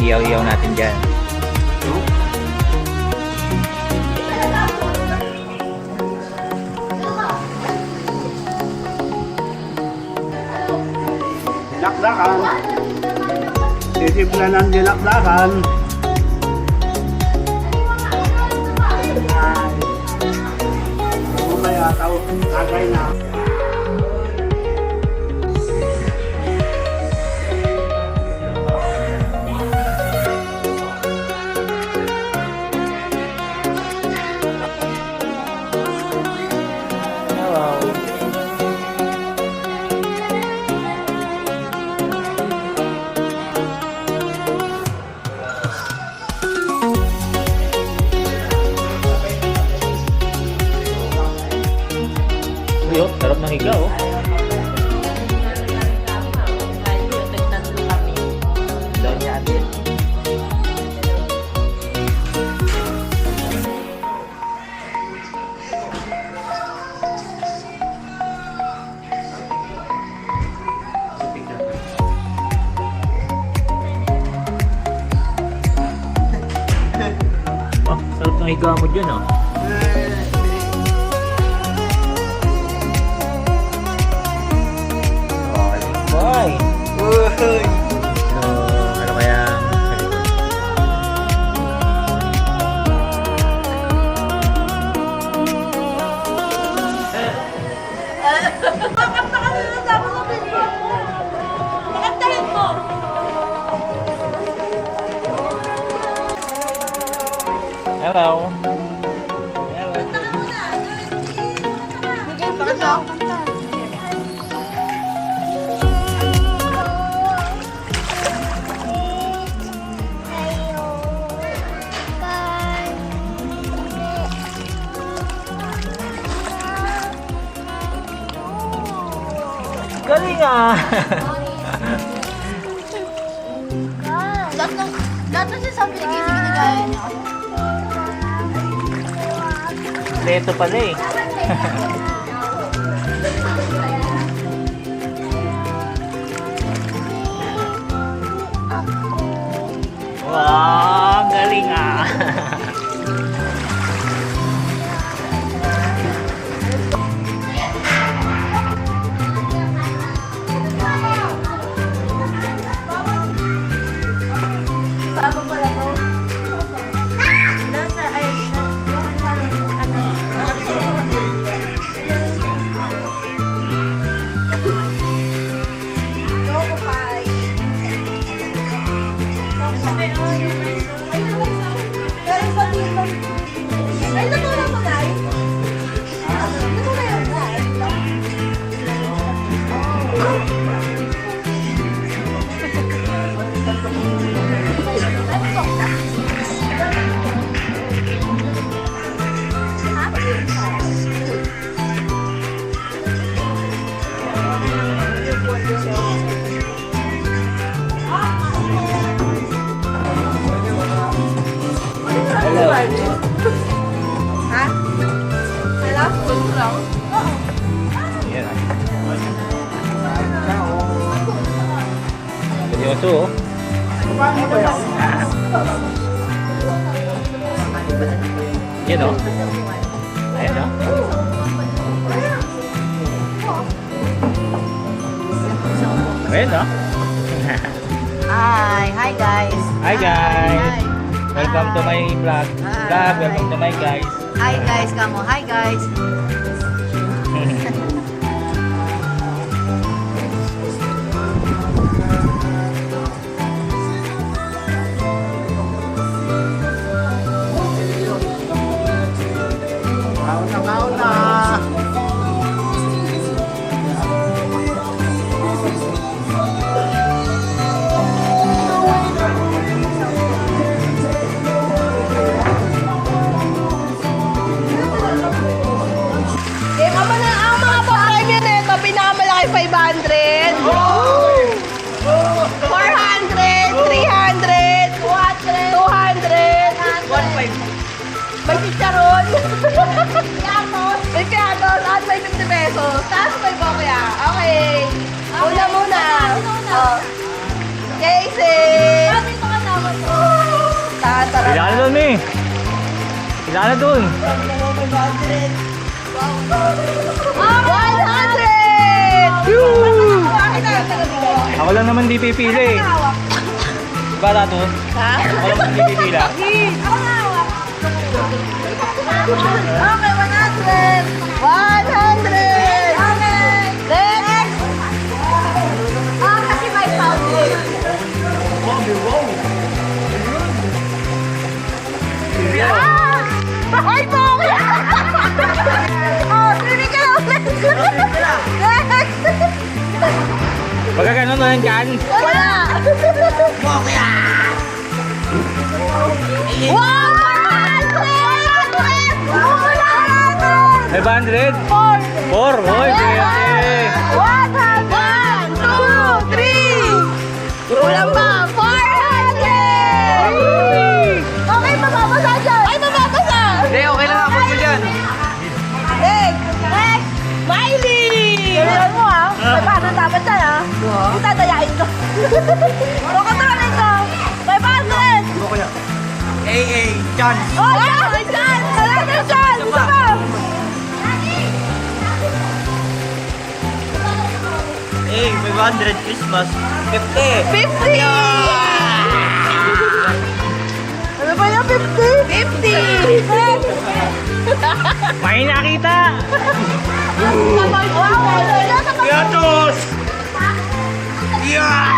iyaw-iyaw natin dyan. Dinakdakan. Titibla ng dinakdakan. Mamaya tagay na. Yo, sarap ng higa oh. Daw niya atin. Oh, sarap ng higa mo dyan oh. Boy! Uy! So, ano kaya ang hello! Galing ah! Lahat ng sinasabi ni Casey ginagaya niya. Leto pala eh. Wow, galing ah! Bago pala ko. Nasa, ay, Choco pie. Pero sa dito. Ay, natulog mo, Nay? Natulog yun, Nay? Hello! Ha? Hello? Gusto lang? Yan ah. Seryoso oh. Yan oh. Ayan oh. Ayan oh. Hi guys. Hi guys! Welcome to my vlog. Welcome to my guys. Hi guys, kamo. Hi guys. Kauna! ay 500. 400, 300, 200, 1.5. May chicharon. May piatos at may 50 pesos. Taas may bokya. Okay. Una muna. Oh. Casey. dami. Sila na dun. 100! Ako lang naman di pipili. Diba, Tato? Ha? Ako lang naman di pipila. Okay, 100! 100! Next! Kasi may fountain. Ay, bakit? Oh, hindi ka lang ulit. Next! Pagka ganun na yan, Wala! Wow! 500? 4. Hoy, pwede. 1, 2, 3! Kulang pa! 400! Okay, mababasa dyan! Ay, mababasa! Hindi, okay lang ako mo dyan. Next! Next! Miley! Kailan mo ah? May paano dapat dyan ah? Hindi tatayain ko. Kukontrolin ko! 500! AA, chance. Oh, yeah! May chance! Talagang chance! Isa pa! Hey, 500 Christmas. 50. 50! Ano ba yung 50? 50! May nakita. Piatos! Yeah!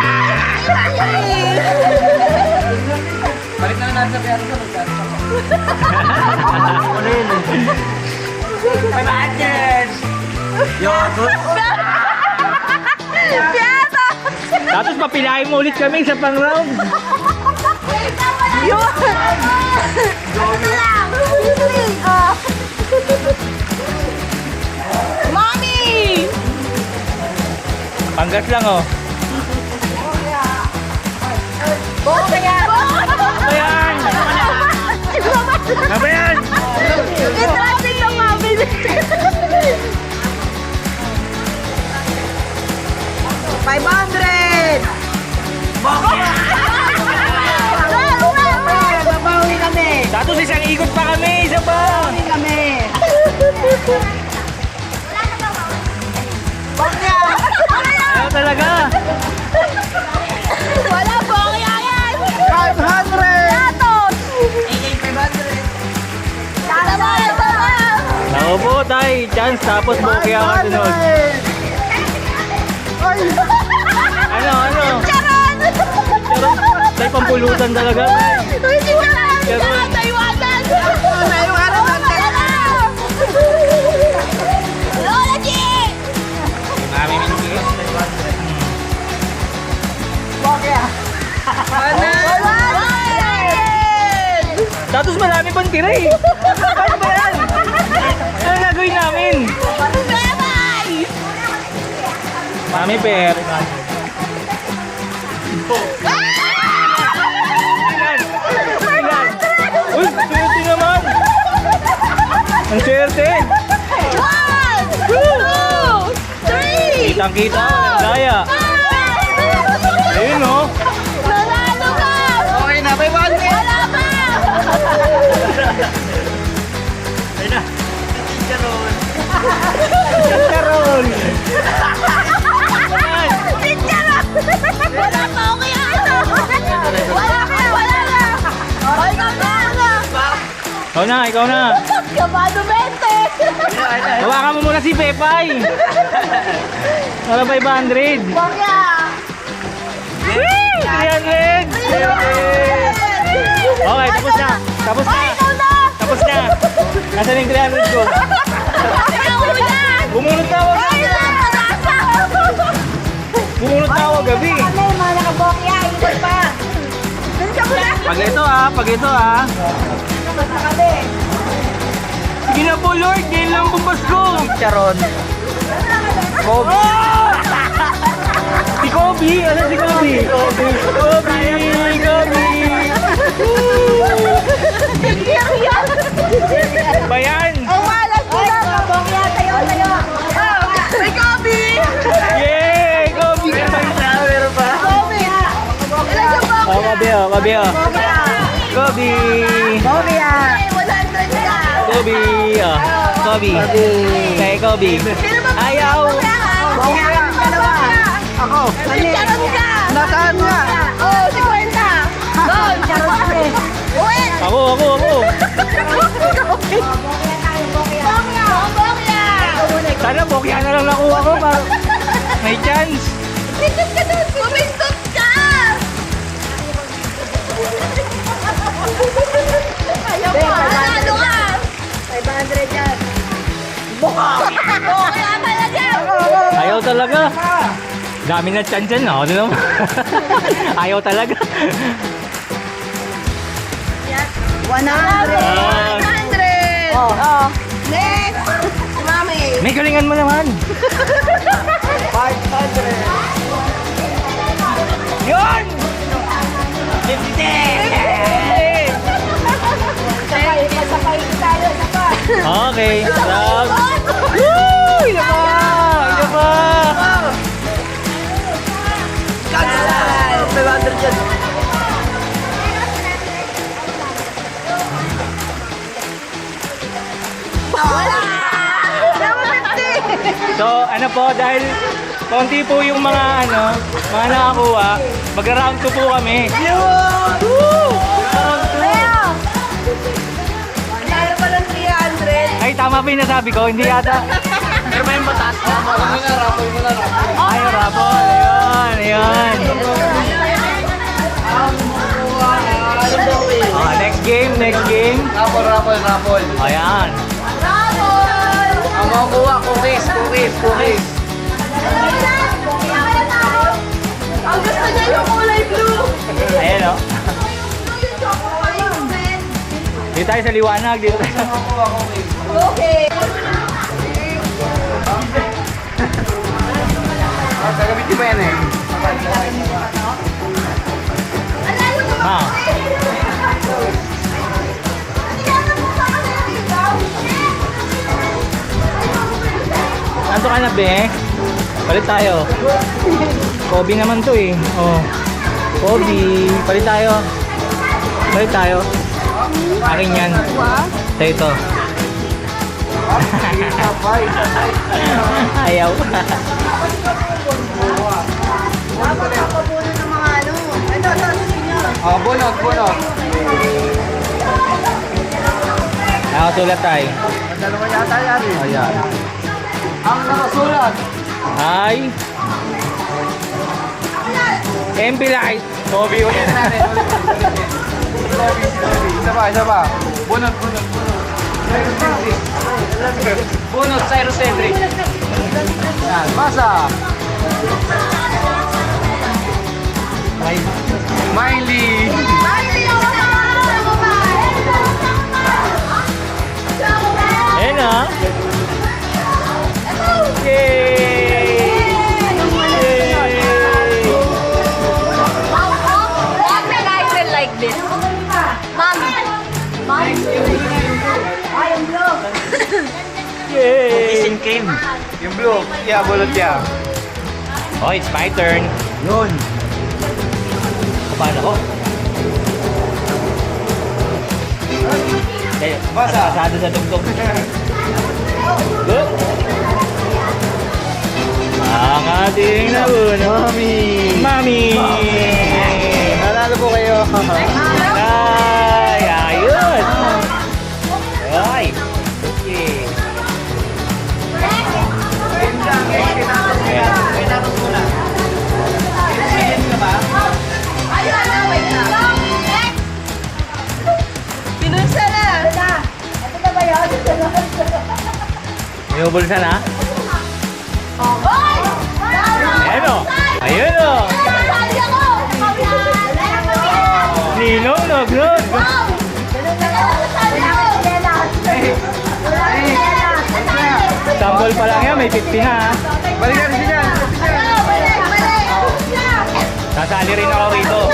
Balik na natin sa piatos sa magkano. Ano yun? 500! Piatos! Piatos! Tapos papilahin mo ulit kami sa pang-round. Yun! Ano lang? Oh. Mommy! Panggas lang, oh. Bokya! Ano yan? Ano ba yan? Itraffic ng mami. 500! Babawi kami! Tapos isang ikot pa kami, isa pa. Babawi kami! Bokya! Ayaw talaga. Wala bokya yan! 500! Piatos! Sabay! Sabay! Ako po, tay. Chance, tapos bokeh ako sunod. Ano? Charon! Tay, pampulutan talaga. Hindi ko na lang Charon. taiwanan! Lola G! Mami, minigay. Bokya! 100! Tapos marami pang tira eh. Paano ba yan? Ano gagawin namin? Bye-bye! Mami, per. Ilan? Uy, swerte naman. Ang swerte. 1, 2, 3! Kitang-kita. Daya. Ayun, oh. Nanalo ka! Okay na, 500! Wala pa! Ayun na. Charon. Karol. Si Charon! Wala pa, okay ano? Wala ka, wala na! Okay na! Ikaw na. Kabado 20! Hawakan mo muna si Pepay. Para 500. Bokya! 300. Okay, tapos na. Tapos na. Ay, ikaw na! Tapos na. Nasaan yung 300 ko? Ikaw na! Bumunot na ako. Ay, nakakasa! Bumunot na ako gabi. Kami, mga nakabokya, ikot pa! Dun ka muna! Pag ito ah. Basta kami! Sige na po Lord, ngayon lang bumbas ko. Charon. Kobe. Si Kobe, ano si Kobe? Kobe. Bayan. Ang malas ko na! Bokya, tayo! May Kobe! Yay, Kobe. Kobe! Ilan yung bokya? Kabi. Bokya! Kobe! Kobe ah! 100 ka! Kobe! Oh, Kobe! Kay Kobe! Ayaw! Bokya! Dalawa! Ako. Charon ka! Nasaan nga? Oh, 50! Doon! Charon ka! Uwi! Ako! Bokya! Sana bokya na lang nakuha ko para may chance. Pindot ka doon! Pumindot ka! Ayaw ka! Nanalo ka! 500 yan! Bokya talaga! Ayaw talaga. Dami na chance yan, no? Ano naman? Ayaw talaga. 100! 100! Oh. Next! Si Mami! May galingan mo naman. 500. Yun! 50! Sabay tayo, sabay! Okay. Love. Woo! Ina pa! 500 yan. Wala! Dapat 50! So, ano po, dahil konti po yung mga mga nakakuha, mag-round 2 po kami. Woo! Round Leo! Lalo pa ng 300. 2. Ay, tama ba yung nasabi ko? Hindi yata. Pero ba yung batas? Rapoy mo na, rapoy mo na. Ay, rabol. Ayun. Oh, next game. Rapol. Ayan. Rabol! Ang makukuha, cookies. Ang gusto niya yung kulay blue. Ayan, oh. Yung chocolate. Dito tayo sa liwanag. Dito tayo. Makukuha, cookies. Okay. Gagamitin ba yan eh? Ha? Nanto ka na, be? Palit tayo. Kobe naman to eh. Oh. Kobe. Palit tayo. Akin yan. Ito. Ayaw. Papuno ng mga ano. Ito, sige. Bunot. Nakasulat tayo. Dalawa yata yan eh. Ayan. Ang nakasulat. Ay. MP Light. Kobe ulit. Isa pa. Bunot. Bunot, Cyrus Cedric. Yan, basa. Miley. Ayan ah. Yay! Like this. Mommy. I am blue. Yay! Cream. Yung blue. Yeah, bulot niya. Oh, it's my turn. Yun. Paano ko? Basa. Pasado sa tugtog. Good. Ang ating nauna. Mami! Nanalo po kayo. Ay, ayun! Ay! Okay. Pinunsa na. Ito na ba yun? May ubulsa na? Hoy! Ayan o! Ayun o! Ninong nagnod! Tambol pa lang yan, may 50 na ha. Balikan si Jan. Sasali rin ako rito.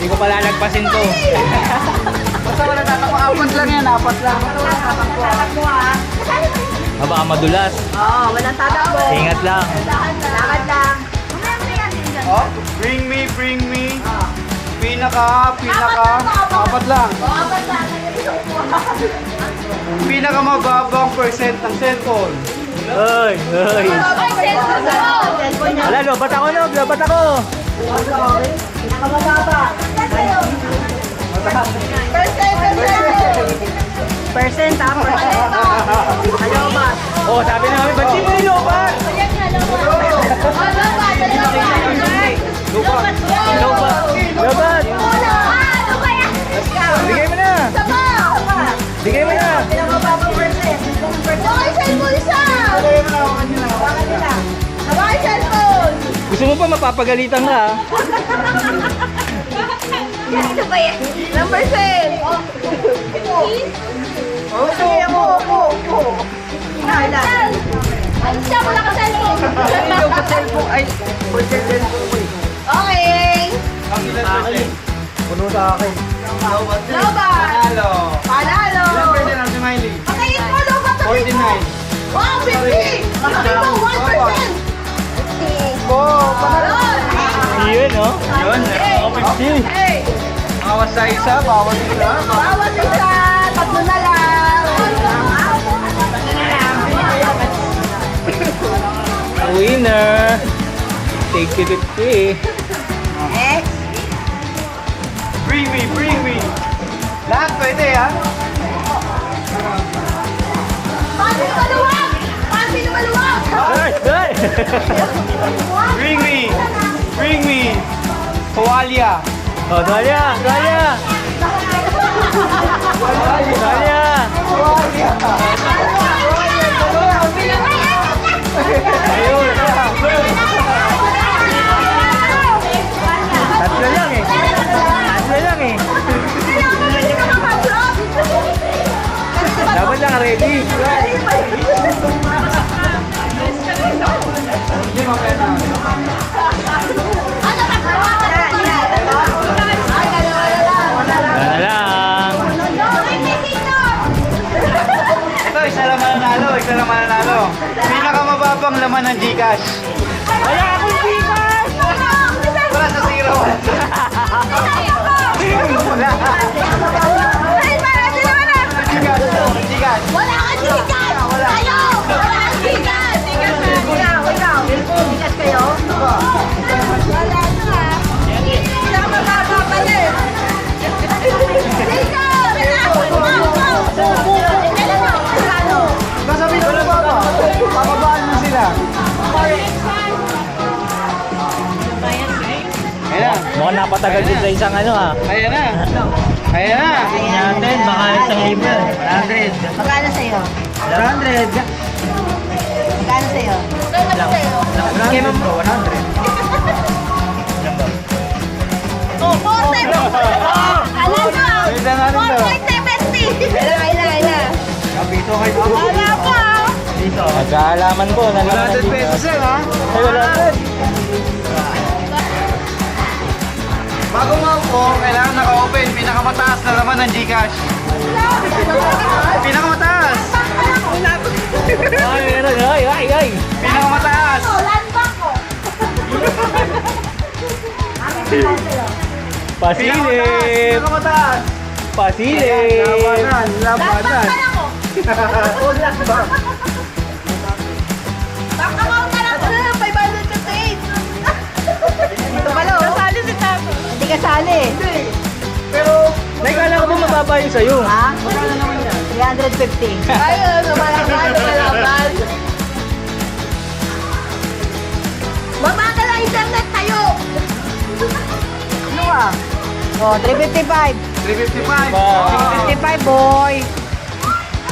Hindi ko pala nagpasin to. Basta wala tatakbo. Apat lang yan. Apat lang. Baka madulas. Oo, walang tatakbo. Ingat lang. Lakad lang. Oh, bring me. Apat lang. Pinakamababang percent ng cellphone. Oy, oy. Wala, lobat ako, no? Lobat ako. Percent, ha? Ayaw ba? Oh, sabi namin, ba't di mo nilobat? Lobat. Lobat. Bigay mo na. Bigay mo na. Gusto mo pa mapapagalitan ka, ha? Number 10. Siya mo naka-cellphone. Okay. Ang ilan percent? Puno sa akin. Lobat. Panalo. Panalo. Ilan percent ang si Miley? Patayin mo, lobat. 49. Wow, 50. Hindi mo, 1%. Panalo. Yun, no? Yun, Hey. Bawas sa isa, bawat isa. Bawat isa. Tatlo na lang. Winner. Take 50. Next. Bring me. Lahat pwede, ha? Pansin maluwag. Pansin maluwag. Ay, ay. Bring me. Tuwalya. Oh, Dalia, Dalia. Dalia. Ayun. Tatlo lang eh. Dapat lang ready. Wala lang. Ito, isa lang mananalo. Pinakamababang laman ng Gcash. Wala akong Gcash. Wala sa zero. Wala. Gcash. Wala kang tigas! Tayo! Wala kang tigas! Tigas kayo? Wala na. Hindi ka mapapapalit. Nasabi ko na ba? Pababaan mo sila. Ayan na. Mukhang napatagal din sa isang ano ha. Ayan na. Natin, baka isang libo. 100. Magkano sa'yo? 100. Magkano sa'yo? Magkano sa'yo? Bigay mo po, 100. Oh, 40! Alam mo! Pwede na rin daw. 4.70! Kailan? Kapito kay Puro. Wala pa! Dito. Magkaalaman po. 100 pesos yan, ha? Ay, wala din. Bago mo po, kailangan naka-open. Pinakamataas na laman ng Gcash. Pinakamataas! Ay, meron. Ay. Pinakamataas! Landbank ko! Pasilip. Pinakamataas! Pasilip. Labanan. Landbank pa lang ko! Back-account na lang ko na lang 558! Ito pala oh! Kasali si Tapo! Hindi kasali! Pero, Nagkala ko ba mababa yung sa'yo? Ha? 350. Ayun, malaban. Mamagal ang internet tayo. Ano ah? Oh, 355. 355. Wow. 355, boy.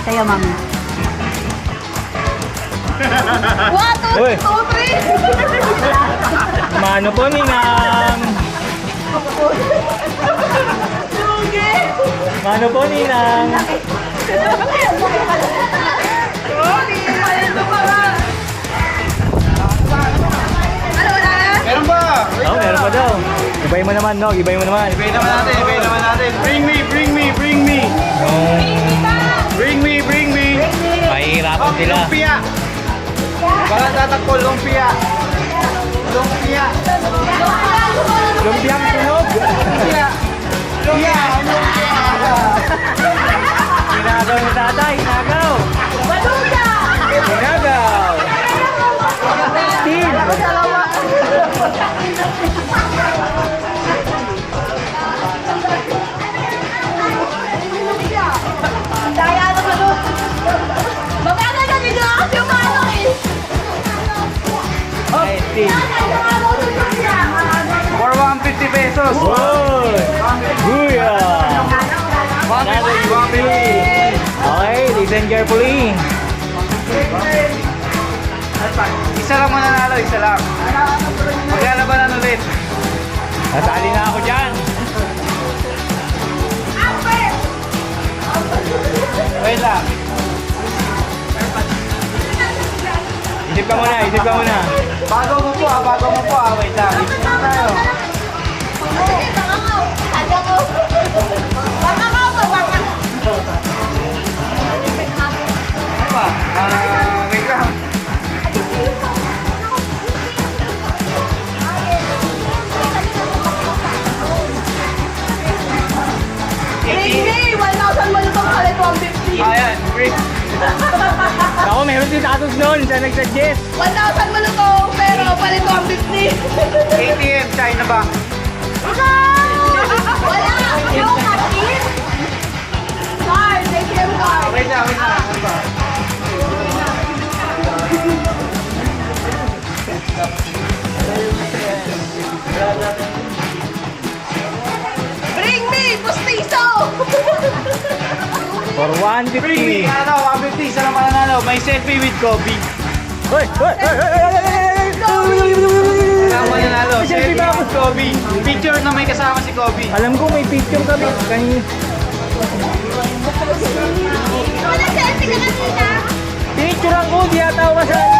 Sa'yo, mami. 1, 2, Uy. 3. Mano po, Ninang. Mano po, Ninang. Ano, wala na? Meron ba? Oh, meron pa daw. Ibay mo naman, no? Ibay mo naman. Ibay naman natin. Bring me. Mahihirapan sila. Lumpia. Baka tatakbo, lumpia. Lumpiang tunog. Lumpia. Hinagaw ni tatay, hinagaw. Baluga! Hinagaw. Steve. Daya na balut! Magkano na din ako yung ano eh! Hey, Steve. For 150 pesos. Wow. Booyah. 150. Okay, listen carefully. Isa lang mo nanalo, isa lang. Maglalabanan ulit. Nasali na ako dyan. Wait lang. Isip ka muna, isip ka muna. Bago mo po ah. Wait lang. Isip na tayo. Sige, baka ko! Sabi ko! Baka ko! Baka ko! Ano ba? Wait lang. Hindi! 1,000 mo itong palit 150! Ayan, free. Ako, meron si Tatos noon, siya nag-suggest. 1,000 mo itong pero palit 150! ATM, China Bank. Wala! Yung kapit! Card! ATM card! Wait lang. Ano ba? Bring me! Pustiso! For Free. 150. Ano, 150. Isa lang mananalo. May selfie with Kobe. Hoy, hoy, hoy, hoy, hoy, hoy, Kasama mananalo. Selfie Selfie ba ako? with Kobe. Picture na may kasama si Kobe. Alam ko may picture kami. Kanina. Wala selfie ka kanina! Picture ako, di ata ako kasali.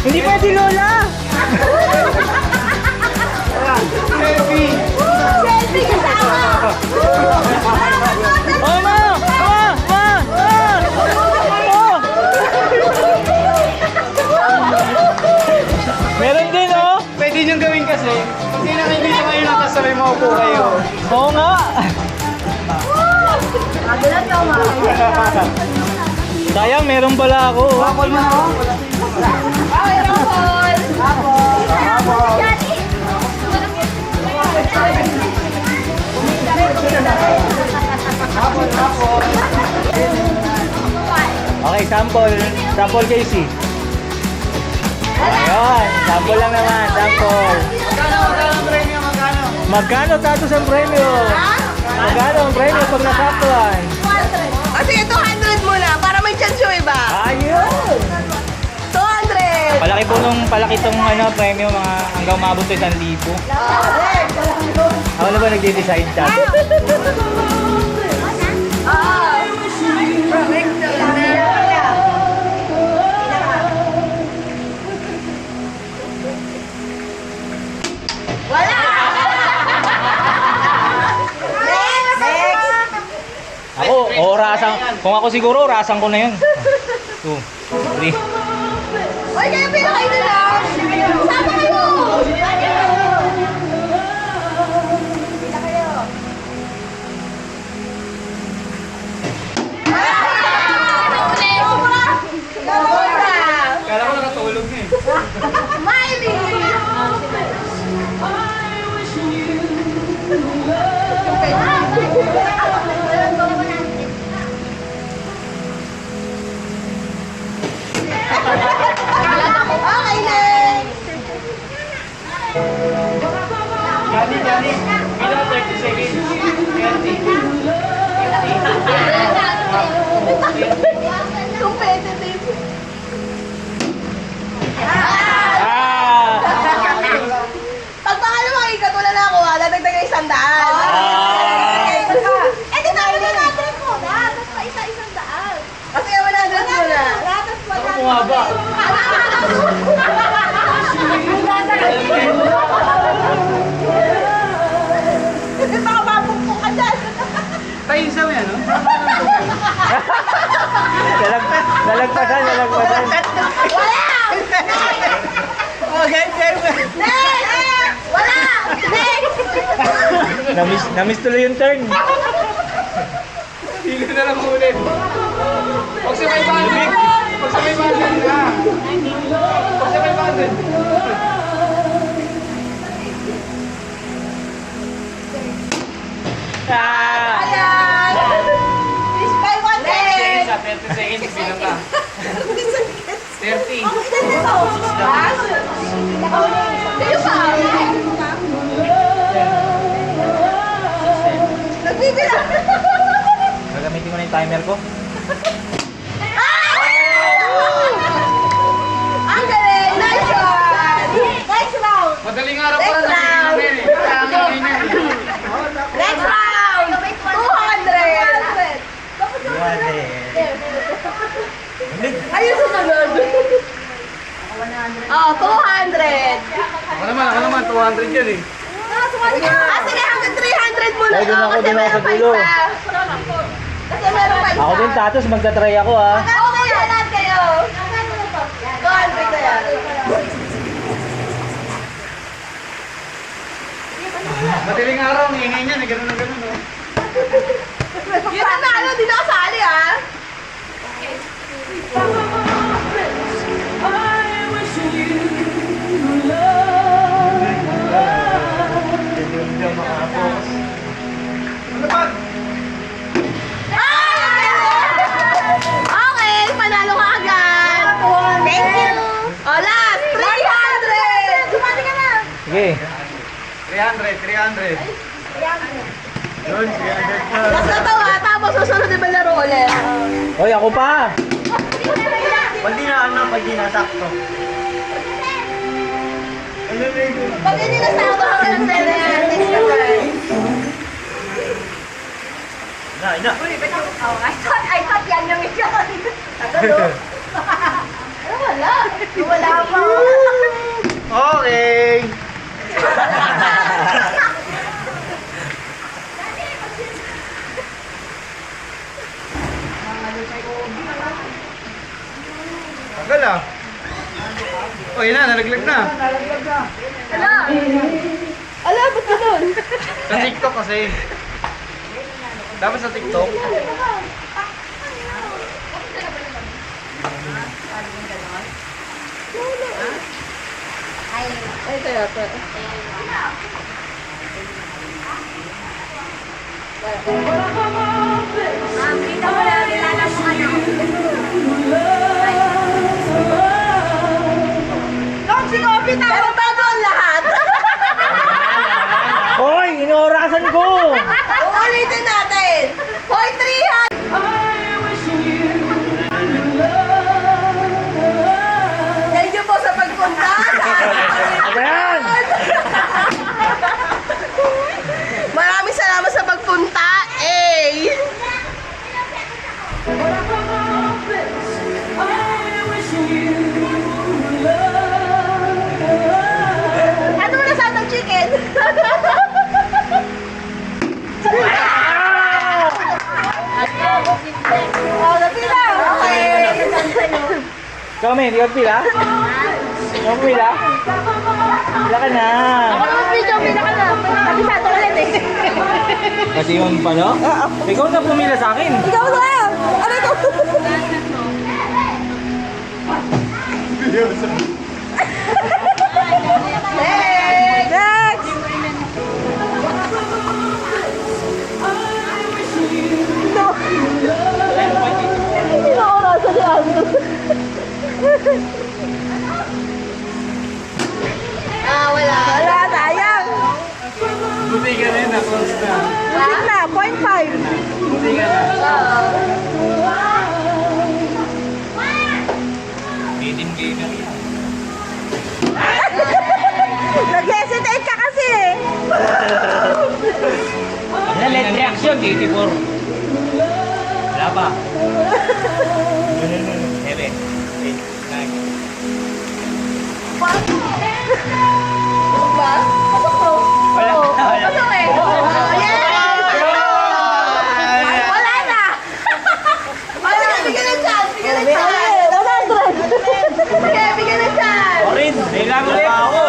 Hindi pwede, Lola. Selfie. Selfie kasama! Oh, ma! Ma! Ma! Oh! Meron din, oh. Pwede niyong gawin kasi. Hindi na dito kayo lang tapos sabay maupo kayo. Oo nga. Agulat ka, ma. Sayang, meron pala ako. oh. Bakol mo na ako. Okay, Rapol! Rapol! Bakol. Okay, sample. Sample, Casey. Ayun, sample lang naman. Sample. Magkano premium? Magkano? Magkano Tatos ang premyo? Magkano ang premyo pag nasaktuan? O sige, 200 muna para may chance yung iba. Ayun! 200! Palaki tong ano, premyo, mga hanggang umabot to 1,000. Ako na ba nagde-decide chat? Wala! Next! Ako, orasan. Kung ako siguro, orasan ko na yun. 2, 3. Uy, kayo pinakain na lang! Sama kayo! Pila kayo! Sobra! Kala ko nakatulog na eh. Miley! Okay, next! Johnny. Bila 30 seconds. 30. Competitive. Ah! Pag pangalan mo ikat, wala na ako, dadagdagan 100. Eh, di tayo na natin mo na. Tapos pa isa-100. Kasi 100 mo na. Tapos 100. Bumaba. Baka mabukpo ka dyan. Tayo isa mo yan, no? Nalagpasan. Wala! Okay, Next! Wala! Next! Namiss tuloy yung turn. Hindi ko na lang ulit. Huwag sa may bandit. Huwag sa may bandit na. Huwag sa may bandit. Ah! Ayan! Fish by 1 Seconds second! sa 30 seconds. Bilang ka. 30. Sa'yo pa! Nagbibilang! Gagamitin ko na yung timer ko. Ang galing! Nice one! Next round! Madaling araw pa Next lang. round! Next round! 200! Ayun susunod! Oh, 200! Ako naman, 200 yan eh. Ah, sige, hanggang 300 muna. Ay, dun ako, Kasi dun ako meron sa pa dulo. isa. Kasi meron pa isa. Ako din, Tatos, magta-try ako ha. Okay, lahat kayo. 200 na yan. Madaling araw, ang ingay niyan eh. Ganun na ganun. Oh. Yun ang nalo, di nakasali ah. Ano ba? Okay, panalo ka agad. Thank you. O, last, 300. Sumali ka na. Sige. 300. Yun, 300 na. Last na to ah, tapos susunod din ba laro ulit? Hoy, ako pa. Pag di na sakto. Pag hindi na sa ako, hanggang sa next naman. Ina. I thought yan yung ikaw. Wala. Wala pa. Okay. Tagal ah. Oh, yun na, nalaglag na. Ala. Ala, ba't ganun? Sa TikTok kasi. Dapat sa TikTok. Ay, kaya pa. Kita mo lang, nilalang mo ano. Dok, si Kopi na. Pero bago ang lahat. Hoy, inorasan ko. Uulitin natin. Hoy, 300. Thank you po sa pagpunta. Ano yan? Maraming salamat sa pagpunta. Eh. Ano mo na sa atang chicken? Oh, napila. Okay. Ikaw, men, di ka pila? Ikaw pila? Pila ka na. Ako naman video, pila ka na. Kabisado ulit eh. Pati yun pa, no? Ikaw na pumila sa akin. Ikaw na! Ano ito? Next! Next! No. Hindi na ako nasa liyan. Wala. Wala, sayang. Buti ka na yun, na-close na. Butik na, 0.5. Buti ka na. Meeting gamer yan. Nag-hesitate ka kasi eh. Ano, let reaction, 84. Wala pa. 7, 8, 9. Ba? Pasok to? Wala. Oo. Wala. Pasok eh. Oh, yes! Wala na! Sige, bigyan ng chance. Bigyan ng chance. 100. Sige, bigyan ng chance. Orin, kailangan ulit ako.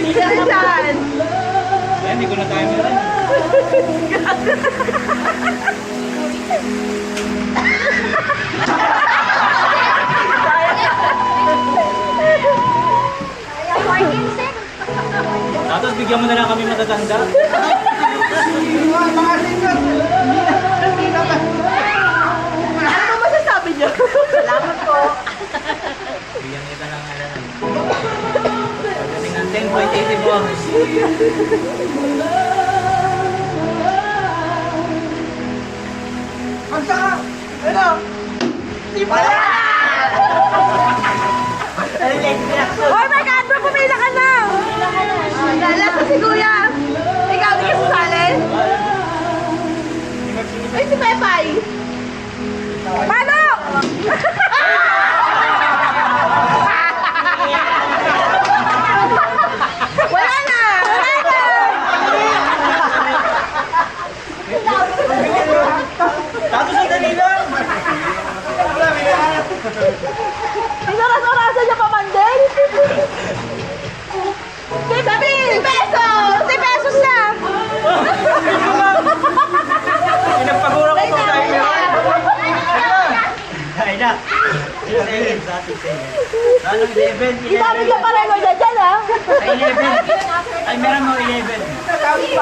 Bigyan ng chance. Yan, hindi ko na tayo Tapos bigyan mo na lang kami matatanda. Ano ba masasabi niyo? Salamat po. Bigyan kita ng pagdating ng 10.84. Oh my God, bro, pumila ka na! Lalasa si Kuya! Ikaw, di ka sasali? Ay, si Pepay! Paano? Wala na! Wala na! Tapos ang dali lang! Pinaras-orasan niya pa man din! 10 pesos! 10 pesos na! Pinagpagura ko pang timer. Ay na. 6 seconds. 11. Idami ka pa rin mo dyan, ha? Ay, 11. Ay, meron mo 11. Dali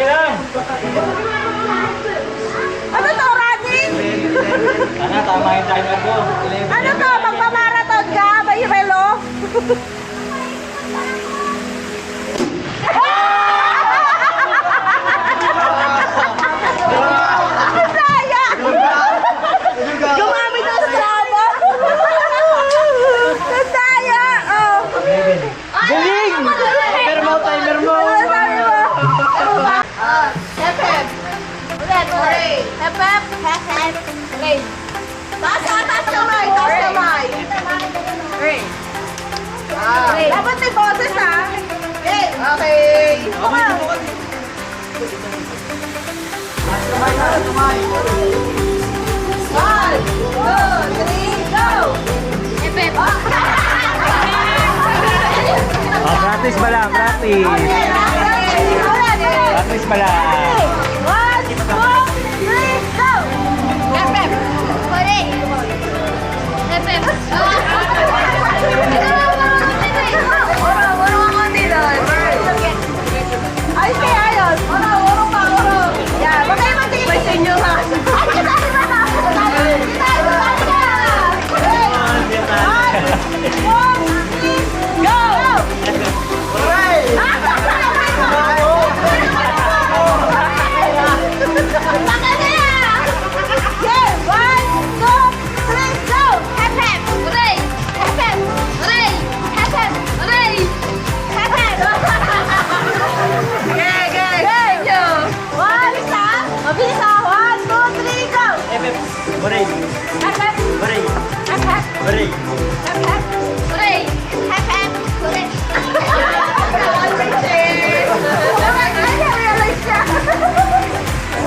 lang. Ano to, running? Sana tama yung timer ko. 11. Ano to, magpamarathon ka? May relo? Daya! Gumamit ng Strava! Daya! Oh! Galing! Timer mo, timer mo. Ano sabi mo? Hep-hep! Ulit, ulit! Hep-hep! Hep-hep! Okay. Taas kamay! Taas kamay! Okay. Dapat may boses, ha? Okay. Ito ka. One, two, three, go! Hep-hep! Practice ba lang? Practice. Practice ba lang? One, two, three, go! Hep-hep! Ulit! Hep-hep! Marunong ako dito. Ayos kayo, ayos. Marunong pa, marunong. Yan, huwag kayo magtingin. May senyo ha. Ay, kita na ba? Kita go! Baray. Baray. Baray.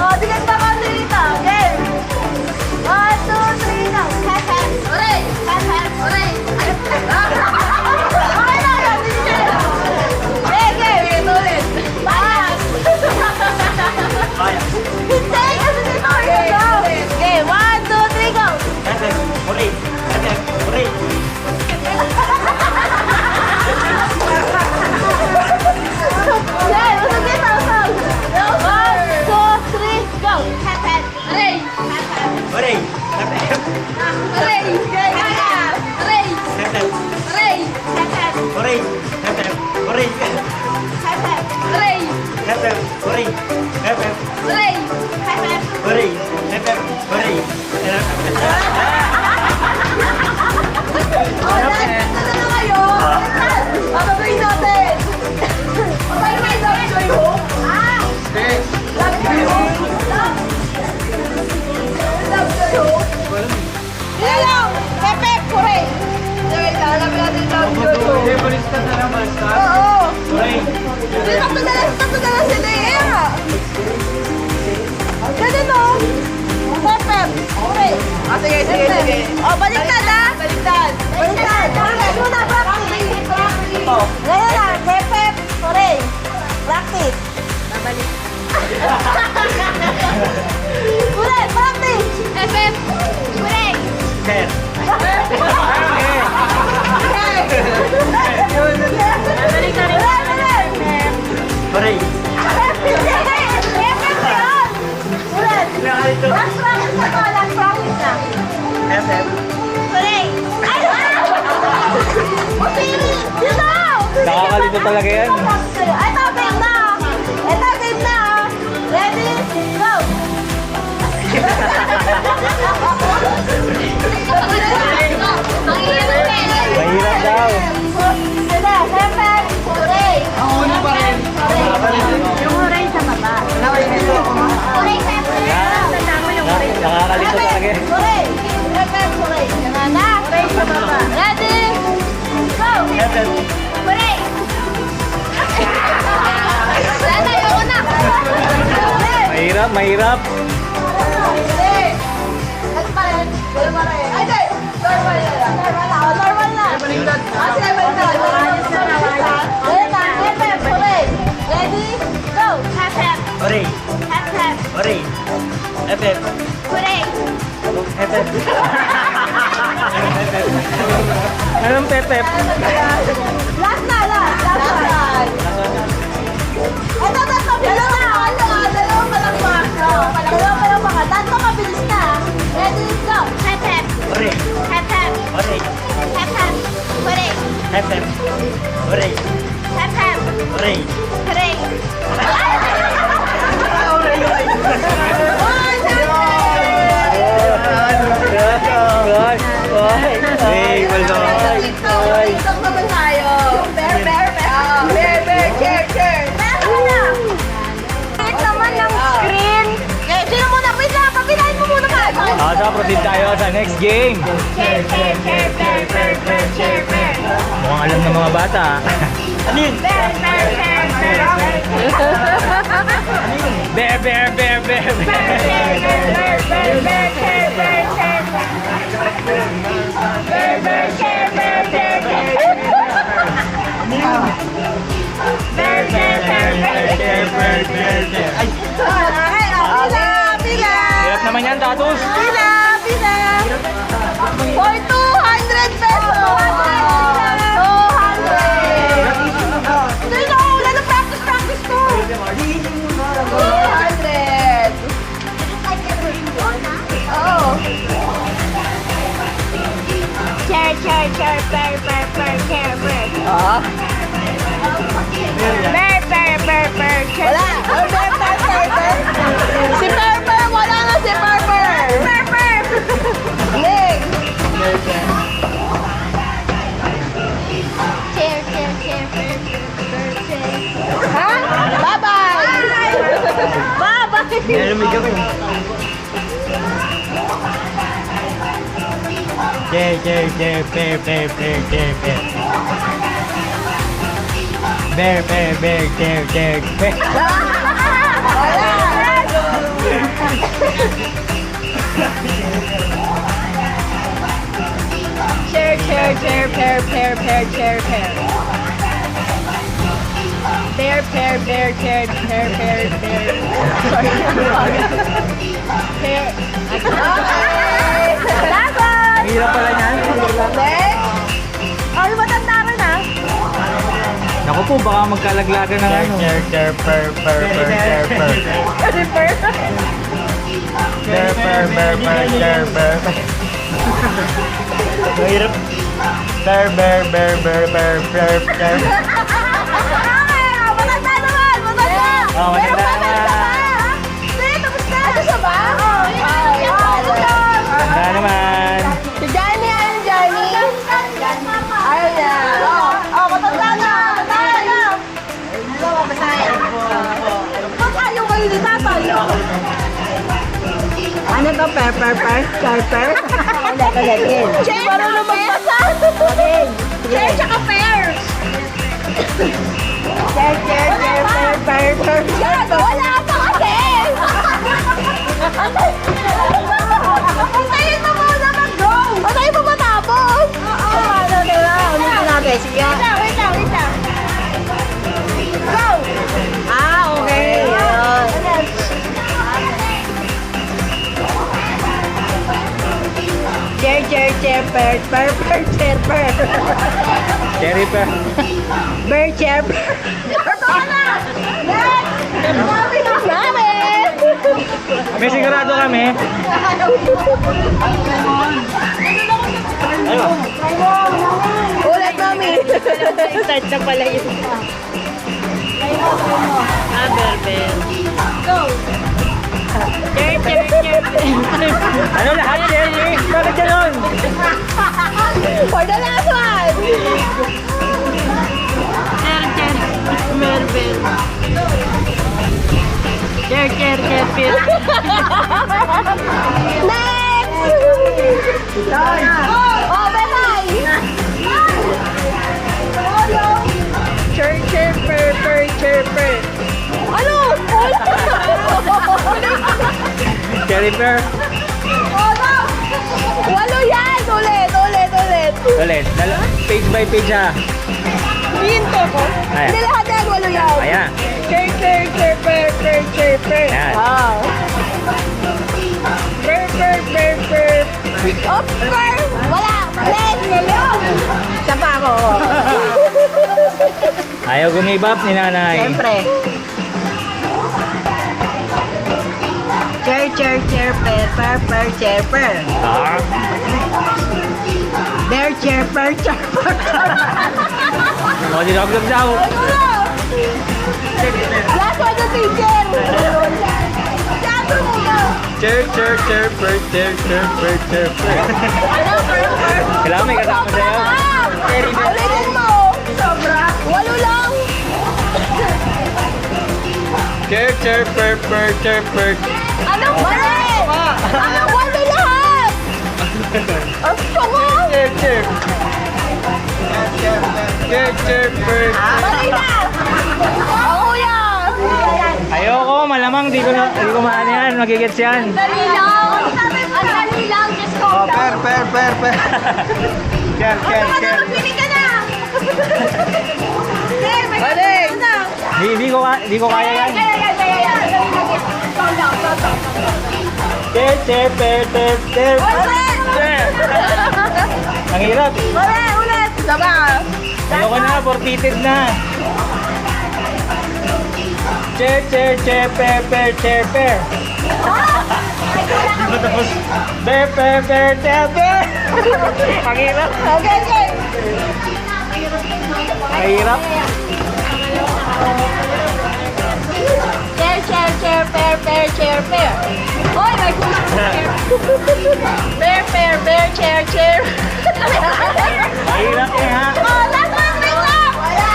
Oh, tingnan ka kasi dito. Game. 1, 2, 3, go. Hep-hep. Hooray! Hep-hep. Hooray! Okay na, yan. Game. Ito ulit. Bayad. Bayad. Hindi, kasi dito kayo. Game. 1, 2, 3, go. Hep-hep. Baray. Hep-hep. Baray. Game, usog dito, usog. 1, 2, 3, go. Hep-hep. Hooray! Hep-hep. Baray. Hep-hep. Hooray! Hep-hep. Hooray! Hep-hep. Hooray! Hep-hep. Baray. Hep-hep. Baray. Hep-hep. Hooray! Hep-hep. Baray. Hep-hep. Hooray! Hep-hep. Baray. Hep-hep. Baray. Oh, dahil na kayo. Papagawin natin. Okay, may love joy ho? Ah! Love joy ho? Love joy ho? Hindi lang. Pepe, hooray. Wait, alam natin love joy ho. Balis ka na naman, sa? Oo. Baray. Hindi, sakto na lang sila eh. Ganun o. Pepe, hooray. Sige. O, baliktad ha. Baliktad. Practice muna, practice. Ngayon na, Pepe, hooray. Practice. Babalik. talaga yan. Ito, game na. Ito, game na. Ready? Go! Mahirap daw. Sige, siyempre, hooray. Ang una pa rin. Yung hooray sa baba. Hooray siyempre. Nakakalito talaga yan. Hooray. Siyempre, hooray. Yan na, hooray sa baba. Ready? Go! Hooray! Sana, ayoko na. Hooray! Mahirap, mahirap. Hindi. Ito pa rin. Ito pa rin. Ay, hindi. Normal na. Normal na. Normal na. Ah, sige, baliktad. Ayun na. Hep, hooray. Ready? Go. Hep, hep. Hooray. Hep, hep. Hooray. FF. Hooray. FF. Anong pepep? Last na, last. Last one. Ito, ito. Bilis na. Dalawang palakpak. Dalawang palakpak. Tanto mabilis na. Ready? Go. Hep, hep. Hooray. Hep, hep. Hooray. Hep, hep. Hooray. FF. Hooray. Hep, hep. Hooray. Hooray. Hey, Baldoy. Isang naman tayo. Bear, bear, bear. Bear, bear, chair, chair. Meron na. Wait naman ng screen. Eh, sino muna? Wait lang. Papilahin mo muna ka. So, proceed tayo sa next game. Chair, chair, chair, bear, bear, bear, chair, bear. Mukhang alam ng mga bata. Ano yun? Bear, bear, bear, bear. Bear, bear, bear, bear, bear. Bear, bear, bear, bear, chair, bear, chair, bear. Bear, bear, chair, bear, chair, bear. Bear, bear, bear, bear. Ay, Okay, pila, pila. hirap naman yan, Tatus. Pila, pila. For 200 pesos. 200. Sino? Wala na practice to. 200. Oh. Chair, chair, chair, bear, bear, bear, chair, bear. Bear, bear, bear, bear, chair. Wala. Bear, bear, bear, bear, bear. Si Bear, bear. Wala na si Bear, bear. Bear, bear. Leg. Chair, chair, chair, bear, bear, chair. Ha? Bye-bye. Bye-bye. Lumig kami. Bear, bear, bear, bear, bear, bear, bear, bear. Bear, bear, bear, bear, bear, bear. Chair, chair, chair, pear, pear, pear, chair, pear. Bear, pear, bear, chair, pear, pear, bear. Sorry. Pear. Okay. Laban! Ang hirap pala niyan. Next. Ay, matanda rin ah. Naku po, baka magkalaglagan ng ano. Refer. Mahirap. Bear, bear, bear, bear, bear, bear, bear. Okay, matanda naman, matanda. Oh, matanda Meron pa, meron naman. pa. Sige, tapos na. Ano siya ba? Oo, Tanda naman. Si Johnny, ano Johnny? Ayaw niya. Oh, matanda na. Matanda na. Ba't ayaw kayo ni tatay? Ano to? Pepper? Wala ka na din. Check! Marunong magbasa. Check tsaka pears. Check. Wala pa kasi. Antayin mo muna mag-go. Antayin mo matapos. Oo. Ulitin natin. Sige. Wait lang. Go. Okay. Chair, pear. Cherry pa. Bear chair. Totoo na! Next! Sabi na namin! May sigurado kami. Ulit, mami! Start na pala yun. Ah, berbel. Go! Ano lahat, Jerry? Bakit ganun? For the last one! Berbel. Berbel. Next! Oh, Benay! Chirper. Ano? Jennifer. Walo yan! Ulit. Ulit. Page by page ha. Hinto ko. Ayan. Hindi lahat yan, walo yan. Ayan. Chirper. Ayan. Wow. Purr. Oh, purr. Wala. Ulit. Isa pa ako. Ayaw gumibap ni nanay. Siyempre. Chirper. Ah. Bear chirper. O, dinogdog daw. Last one the teacher. Teatro muna. Chirper. Ano, purr. Kailangan may kasama sa'yo. Ulitin mo. Sobra. Walo lang. Chirper. Anong mali? Anong walo lahat? Ang sama. Mali na. Ako yan. Ayoko, malamang di ko maano yan, magigets yan. Dali lang. Ang dali lang. Just calm down. Pili ka na. Mali. Di ko kaya yan. Kaya. Calm down. Ang hirap. Ulit. Sama. Ayoko na, forfeited na. Chirper. Bear. Ang hirap. Okay. Mahirap. Chair. Oy, may puso. Chair. Mahirap eh ha. Oh, last one, wait lang. Wala.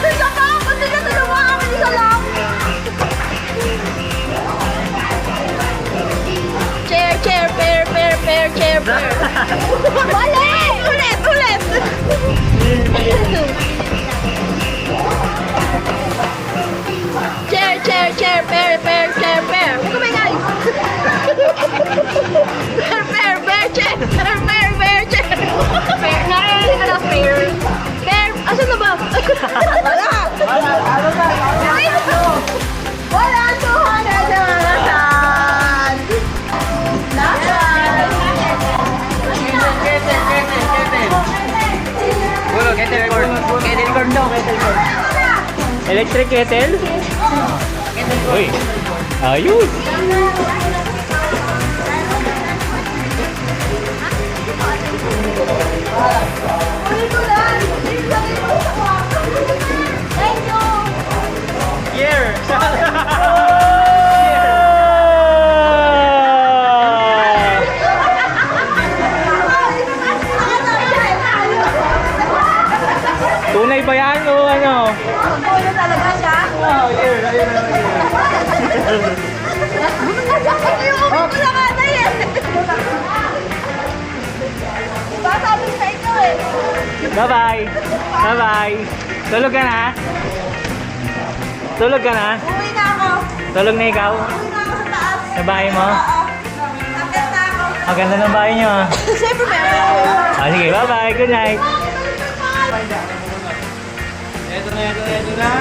Isa pa, ba't hindi natin lumakan? Isa lang. Chair. Mali! Ulit! Chair, bear. Kumingay! Bear, chair! Narinig ka na, bear. Bear, asan na ba? Wala! Wala, 200 na nasan! Electric kettle? Uy, ayos. Thank you! Here. Tunay ba yan o ano? Ulo talaga siya? Oh, here. Yung uwi ko lang ata eh. Sasabi sa inyo eh. Bye-bye. Tulog ka na? Uwi na ako. Tulog na ikaw? Uwi na ako sa taas. Sa bahay mo? Akit na ako. Ang ganda ng bahay niyo ah. Siyempre meron ako. Sige, bye-bye. Good night. Ito na.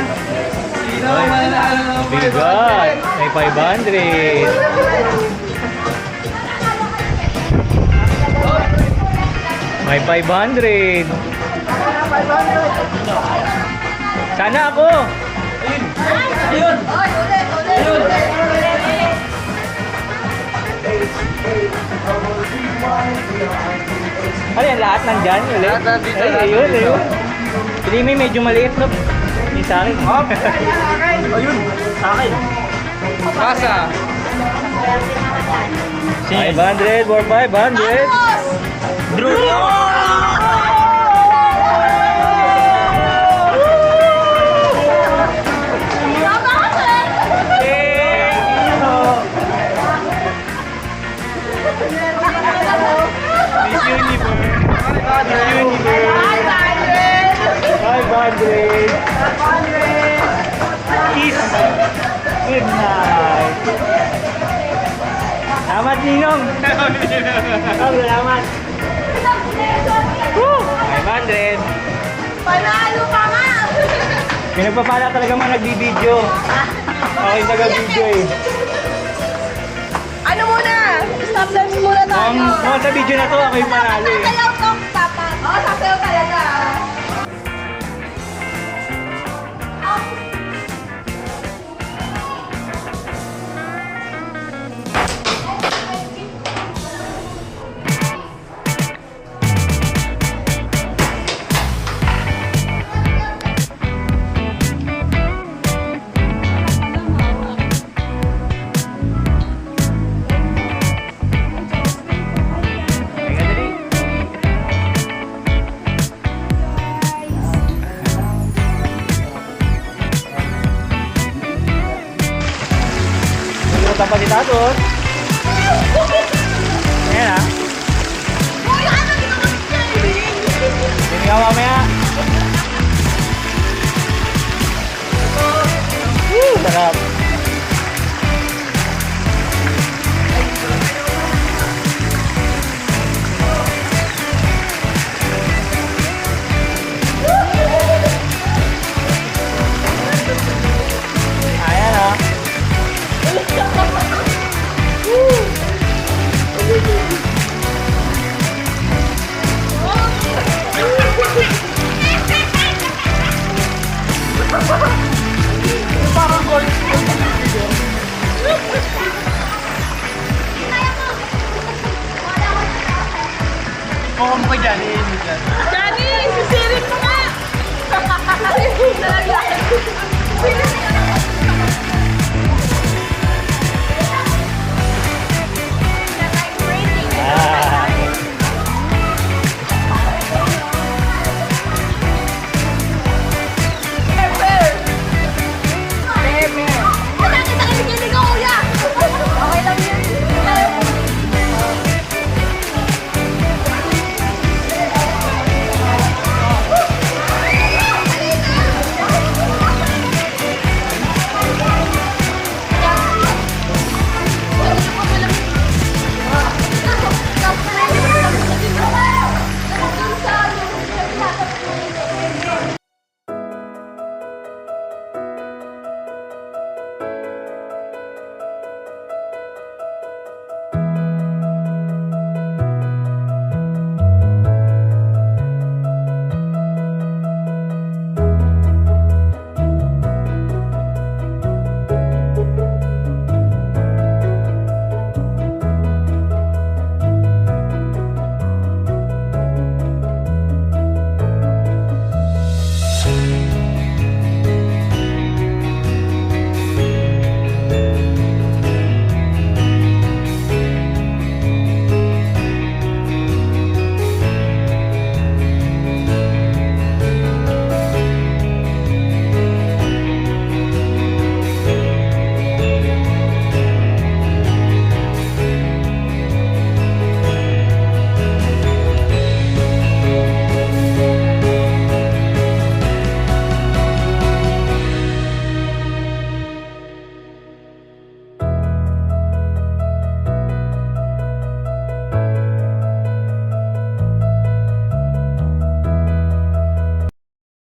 Sino Ay, mananalo ng bigat. May 500. May 500. Sana ako. Ayun! Oy, ulit. Ano yan? Lahat nandyan ulit? Lahat nandito, Ay, lahat ayun. nandito. Hindi may medyo maliit no? Yung sa akin. Oh, ayun. Sa akin. Kasa. 500 for 500. Tapos! Drew! Tama kasi! Miss Universe. Miss Universe. 500. Kiss. Good night. Salamat, Ninong. Salamat. Woo! 500. Panalo ka nga! Pinagpapala talaga mga nagbibideo. Ako yung taga-video eh. Ano muna? Stop dance muna tayo. Sa video na to, ako yung panalo eh. Sasayaw to, dapat. Oo, sasayaw talaga. Teka, dali. Naglutan pa si Tatos. Ayan ah. Uy, ano ginawa niya? Hindi ka mamaya. Woo! Sarap. Ayan ah. Oo mo ka dyan.